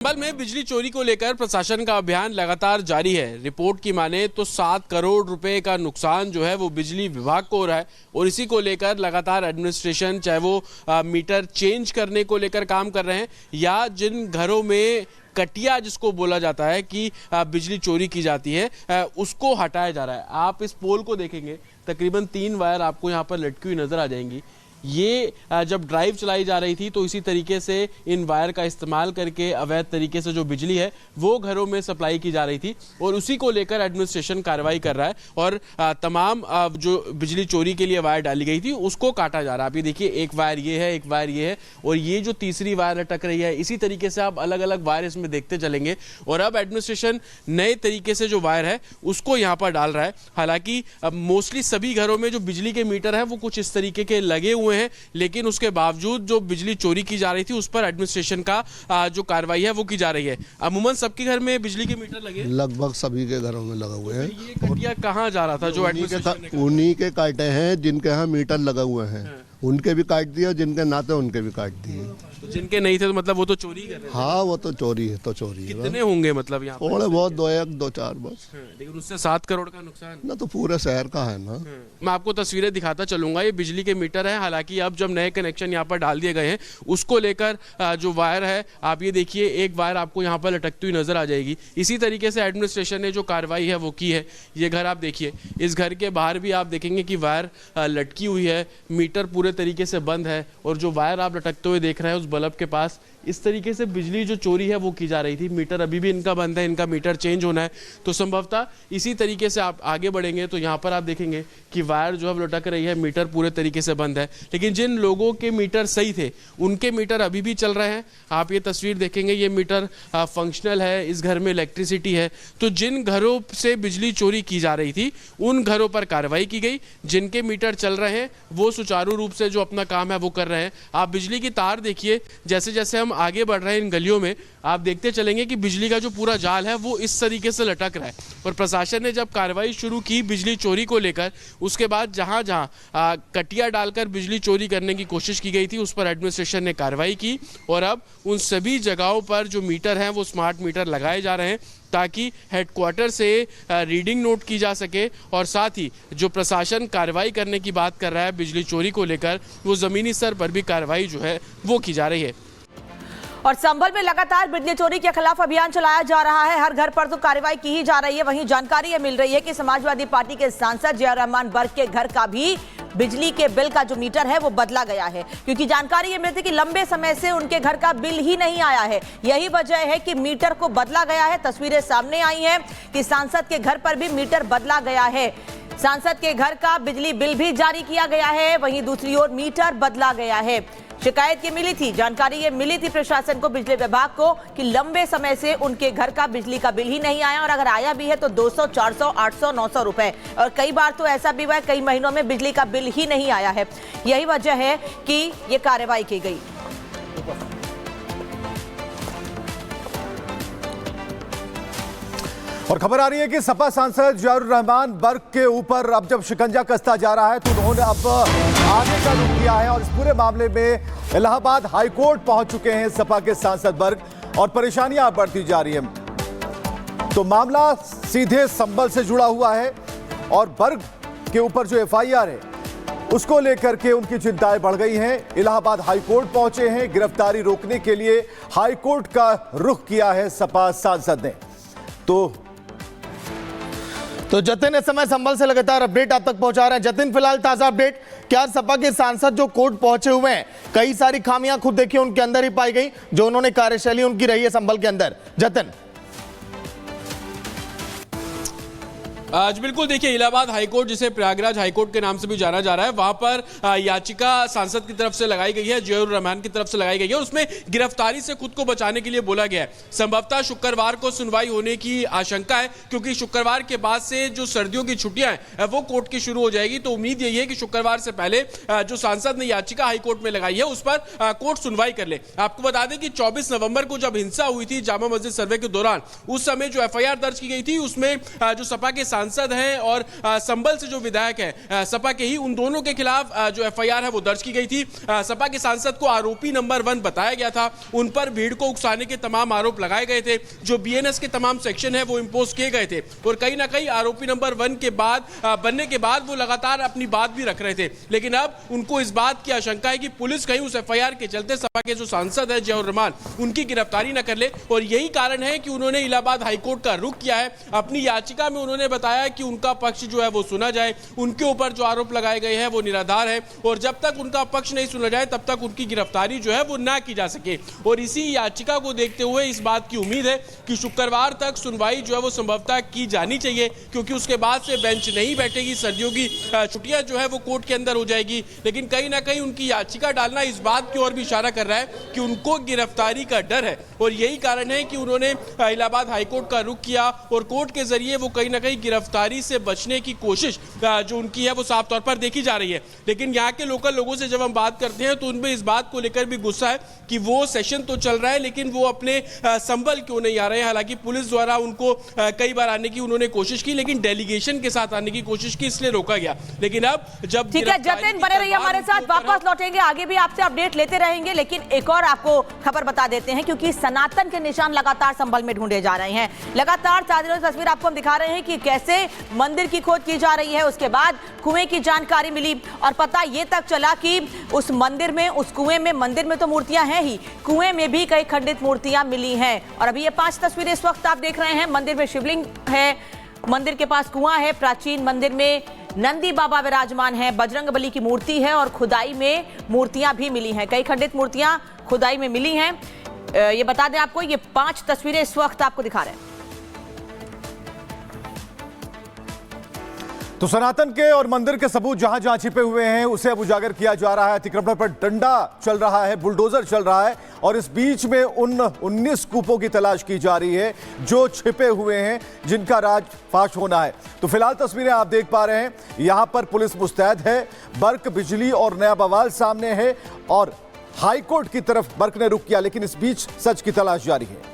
संभल में बिजली चोरी को लेकर प्रशासन का अभियान लगातार जारी है। रिपोर्ट की माने तो 7 करोड़ रुपए का नुकसान जो है वो बिजली विभाग को हो रहा है और इसी को लेकर लगातार एडमिनिस्ट्रेशन चाहे वो मीटर चेंज करने को लेकर काम कर रहे हैं या जिन घरों में कटिया जिसको बोला जाता है कि बिजली चोरी की जाती है उसको हटाया जा रहा है। आप इस पोल को देखेंगे, तकरीबन 3 वायर आपको यहाँ पर लटकी हुई नजर आ जाएंगी। ये जब ड्राइव चलाई जा रही थी तो इसी तरीके से इन वायर का इस्तेमाल करके अवैध तरीके से जो बिजली है वो घरों में सप्लाई की जा रही थी और उसी को लेकर एडमिनिस्ट्रेशन कार्रवाई कर रहा है और तमाम जो बिजली चोरी के लिए वायर डाली गई थी उसको काटा जा रहा है। आप ये देखिए, एक वायर ये है, एक वायर ये है और ये जो तीसरी वायर लटक रही है, इसी तरीके से आप अलग अलग वायर इसमें देखते चलेंगे और अब एडमिनिस्ट्रेशन नए तरीके से जो वायर है उसको यहाँ पर डाल रहा है। हालांकि मोस्टली सभी घरों में जो बिजली के मीटर है वो कुछ इस तरीके के लगे हुए हैं, लेकिन उसके बावजूद जो बिजली चोरी की जा रही थी उस पर एडमिनिस्ट्रेशन का जो कार्रवाई है वो की जा रही है। अमूमन सबके घर में बिजली के मीटर लगे, लगभग सभी के घरों में लगा हुए हैं। ये कटिया कहाँ जा रहा था जो एडमिनिस्ट्रेशन उन्हीं के काटे हैं जिनके यहाँ मीटर लगा हुए हैं, उनके भी काट दिए, जिनके ना थे उनके भी काट दिए। तो जिनके नहीं थे तो मतलब वो तो चोरी कर रहे थे। हाँ, वो तो चोरी है, तो चोरी है। कितने होंगे मतलब यहाँ थोड़े बहुत 2-4 बस, लेकिन उससे 7 करोड़ का नुकसान ना तो पूरे शहर का है ना। मैं आपको तस्वीरें दिखाता चलूंगा। ये बिजली के मीटर है, हालांकि अब जब नए कनेक्शन यहाँ पर डाल दिए गए हैं उसको लेकर जो वायर है आप ये देखिए, एक वायर आपको यहाँ पर लटकती हुई नजर आ जाएगी। इसी तरीके से एडमिनिस्ट्रेशन ने जो कार्रवाई है वो की है। ये घर आप देखिए, इस घर के बाहर भी आप देखेंगे कि वायर लटकी हुई है, मीटर पूरे तरीके से बंद है और जो वायर आप लटकते हुए देख रहे हैं उस बल्ब के पास इस तरीके से बिजली जो चोरी है वो की जा रही थी। मीटर अभी भी इनका बंद है, इनका मीटर चेंज होना है। तो संभवतः इसी तरीके से आप आगे बढ़ेंगे तो यहाँ पर आप देखेंगे कि वायर जो अब लटक रही है, मीटर पूरे तरीके से बंद है। लेकिन जिन लोगों के मीटर सही थे उनके मीटर अभी भी चल रहे हैं। आप ये तस्वीर देखेंगे, ये मीटर फंक्शनल है, इस घर में इलेक्ट्रिसिटी है। तो जिन घरों से बिजली चोरी की जा रही थी उन घरों पर कार्रवाई की गई। जिनके मीटर चल रहे हैं वो सुचारू रूप से जो अपना काम है वो कर रहे हैं। आप बिजली की तार देखिए, जैसे जैसे हम आगे बढ़ रहे हैं इन गलियों में आप देखते चलेंगे कि बिजली का जो पूरा जाल है वो इस तरीके से लटक रहा है। और प्रशासन ने जब कार्रवाई शुरू की बिजली चोरी को लेकर, उसके बाद जहां जहां कटिया डालकर बिजली चोरी करने की कोशिश की गई थी उस पर एडमिनिस्ट्रेशन ने कार्रवाई की और अब उन सभी जगहों पर जो मीटर हैं वो स्मार्ट मीटर लगाए जा रहे हैं ताकि हेडक्वार्टर से रीडिंग नोट की जा सके और साथ ही जो प्रशासन कार्रवाई करने की बात कर रहा है बिजली चोरी को लेकर, वो जमीनी स्तर पर भी कार्रवाई जो है वो की जा रही है। और संभल में लगातार बिजली चोरी के खिलाफ अभियान चलाया जा रहा है। हर घर पर तो कार्रवाई की ही जा रही है। वहीं जानकारी ये मिल रही है कि समाजवादी पार्टी के सांसद जिया रहमान बर्क के घर का भी बिजली के बिल का जो मीटर है वो बदला गया है, क्योंकि जानकारी ये मिलती कि लंबे समय से उनके घर का बिल ही नहीं आया है। यही वजह है कि मीटर को बदला गया है। तस्वीरें सामने आई हैं कि सांसद के घर पर भी मीटर बदला गया है। सांसद के घर का बिजली बिल भी जारी किया गया है, वहीं दूसरी ओर मीटर बदला गया है। शिकायत ये मिली थी, जानकारी ये मिली थी प्रशासन को, बिजली विभाग को, कि लंबे समय से उनके घर का बिजली का बिल ही नहीं आया और अगर आया भी है तो 200, 400, 800, 900 रुपए और कई बार तो ऐसा भी हुआ है कई महीनों में बिजली का बिल ही नहीं आया है। यही वजह है कि ये कार्रवाई की गई। और खबर आ रही है कि सपा सांसद जिया रहमान बर्क के ऊपर अब जब शिकंजा कसता जा रहा है तो उन्होंने अब आगे का रुख किया है और इस पूरे मामले में इलाहाबाद हाईकोर्ट पहुंच चुके हैं सपा के सांसद बर्क और परेशानियां बढ़ती जा रही हैं। तो मामला सीधे संभल से जुड़ा हुआ है और बर्क के ऊपर जो एफआईआर है उसको लेकर के उनकी चिंताएं बढ़ गई हैं। इलाहाबाद हाईकोर्ट पहुंचे हैं, गिरफ्तारी रोकने के लिए हाईकोर्ट का रुख किया है सपा सांसद ने। तो जतिन इस समय संभल से लगातार अपडेट आप तक पहुंचा रहे हैं। जतिन, फिलहाल ताजा अपडेट क्या, सपा के सांसद जो कोर्ट पहुंचे हुए हैं, कई सारी खामियां खुद देखिए उनके अंदर ही पाई गई, जो उन्होंने कार्यशैली उनकी रही है संभल के अंदर। जतिन आज बिल्कुल देखिए, इलाहाबाद हाईकोर्ट जिसे प्रयागराज हाईकोर्ट के नाम से भी जाना जा रहा है, वहां पर याचिका सांसद की तरफ से लगाई गई है, जिया रहमान की तरफ से लगाई गई है। उसमें गिरफ्तारी से खुद को बचाने के लिए बोला गया है। संभवतः शुक्रवार को सुनवाई होने की आशंका है, क्योंकि शुक्रवार के बाद से जो सर्दियों की छुट्टियां हैं वो कोर्ट की शुरू हो जाएगी। तो उम्मीद यही है कि शुक्रवार से पहले जो सांसद ने याचिका हाईकोर्ट में लगाई है उस पर कोर्ट सुनवाई कर ले। आपको बता दें कि 24 नवंबर को जब हिंसा हुई थी जामा मस्जिद सर्वे के दौरान, उस समय जो एफआईआर दर्ज की गई थी उसमें जो सपा के सांसद हैं और संभल से जो विधायक है सपा के ही, उन दोनों के खिलाफ जो एफआईआर है वो दर्ज की गई थी। सपा के सांसद को आरोपी नंबर 1 बताया गया था, उन पर भीड़ को उकसाने के तमाम आरोप लगाए गए थे, जो बीएनएस के तमाम सेक्शन है वो इंपोज किए गए थे और कहीं ना कहीं आरोपी नंबर 1 के बाद बनने के बाद वो लगातार अपनी बात भी रख रहे थे। लेकिन अब उनको इस बात की आशंका है कि पुलिस कहीं उस एफआईआर के चलते सपा के जो सांसद है जियाउर रहमान उनकी गिरफ्तारी न कर ले, और यही कारण है कि उन्होंने इलाहाबाद हाईकोर्ट का रुख किया है। अपनी याचिका में उन्होंने बताया कि उनका पक्ष जो है वो सुना जाए, उनके ऊपर जो आरोप लगाए गए हैं वो निराधार है और जब तक उनका पक्ष नहीं सुना जाए तब तक उनकी गिरफ्तारी जो है वो ना की जा सके। और इसी याचिका को देखते हुए इस बात की उम्मीद है कि शुक्रवार तक सुनवाई जो है वो संभवतः की जानी चाहिए, क्योंकि उसके बाद से बेंच नहीं बैठेगी, सर्दियों की छुट्टियां जो है वो कोर्ट के अंदर हो जाएगी। लेकिन कहीं ना कहीं उनकी याचिका डालना इस बात की ओर भी इशारा कर रहा है कि उनको गिरफ्तारी का डर है और यही कारण है कि उन्होंने इलाहाबाद हाईकोर्ट का रुख किया और कोर्ट के जरिए वो कहीं ना कहीं गिरफ्तारी से बचने की कोशिश जो उनकी है वो साफ तौर पर देखी जा रही है। लेकिन यहाँ के लोकल लोगों से जब हम बात करते हैं तो उनमें इस बात को लेकर भी गुस्सा है कि वो सेशन तो चल रहा है लेकिन वो अपने संभल क्यों नहीं आ रहे हैं। हालांकि पुलिस द्वारा उनको कई बार आने की उन्होंने कोशिश की, लेकिन डेलीगेशन के साथ आने की कोशिश की, इसलिए रोका गया। लेकिन अब जब ठीक है जतिन, बने रहिए हमारे साथ, वापस लौटेंगे, आगे भी आपसे अपडेट लेते रहेंगे। लेकिन एक और आपको खबर बता देते हैं, क्योंकि सनातन के निशान लगातार संभल में ढूंढे जा रहे हैं। लगातार ताज़ा तस्वीर आपको हम दिखा रहे हैं कि कैसे मंदिर की खोज की जा रही है, उसके बाद कुएं की जानकारी मिली और पता ये तक चला कि उस मंदिर में, उस कुएं में, मंदिर में तो मूर्तियां हैं ही, कुएं में भी कई खंडित मूर्तियां मिली हैं। और अभी ये 5 तस्वीरें इस वक्त आप देख रहे हैं। मंदिर में शिवलिंग है, मंदिर के पास कुआं है, प्राचीन मंदिर में नंदी बाबा विराजमान है, बजरंगबली की मूर्ति है और खुदाई में मूर्तियां भी मिली हैं। कई खंडित मूर्तियां खुदाई में मिली हैं। ये बता दें आपको, ये 5 तस्वीरें इस वक्त आपको दिखा रहे हैं। तो सनातन के और मंदिर के सबूत जहां जहां छिपे हुए हैं उसे अब उजागर किया जा रहा है। अतिक्रमण पर डंडा चल रहा है, बुलडोजर चल रहा है और इस बीच में उन 19 कूपों की तलाश की जा रही है जो छिपे हुए हैं, जिनका राज फाश होना है। तो फिलहाल तस्वीरें आप देख पा रहे हैं, यहां पर पुलिस मुस्तैद है, बर्क, बिजली और नया बवाल सामने है और हाईकोर्ट की तरफ बर्क ने रुख किया, लेकिन इस बीच सच की तलाश जारी है।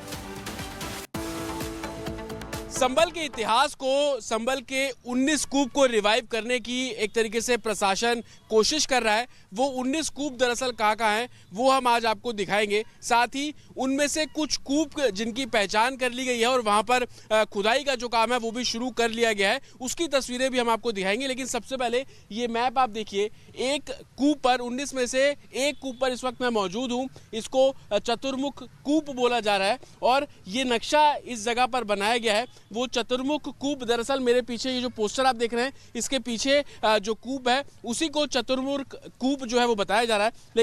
संभल के इतिहास को, संभल के 19 कूप को रिवाइव करने की एक तरीके से प्रशासन कोशिश कर रहा है। वो 19 कूप दरअसल कहाँ हैं वो हम आज आपको दिखाएंगे। साथ ही उनमें से कुछ कूप जिनकी पहचान कर ली गई है और वहाँ पर खुदाई का जो काम है वो भी शुरू कर लिया गया है, उसकी तस्वीरें भी हम आपको दिखाएंगे। लेकिन सबसे पहले ये मैप आप देखिए, एक कूप पर, 19 में से एक कूप पर इस वक्त मैं मौजूद हूँ। इसको चतुर्मुख कूप बोला जा रहा है और ये नक्शा इस जगह पर बनाया गया है। वो चतुर्मुख कूप, दरअसल मेरे पीछे ये जो पोस्टर आप देख रहे हैं, इसके पीछे जो कूप है उसी को चतुर्मुख कूप जो है वो बताया जा रहा है।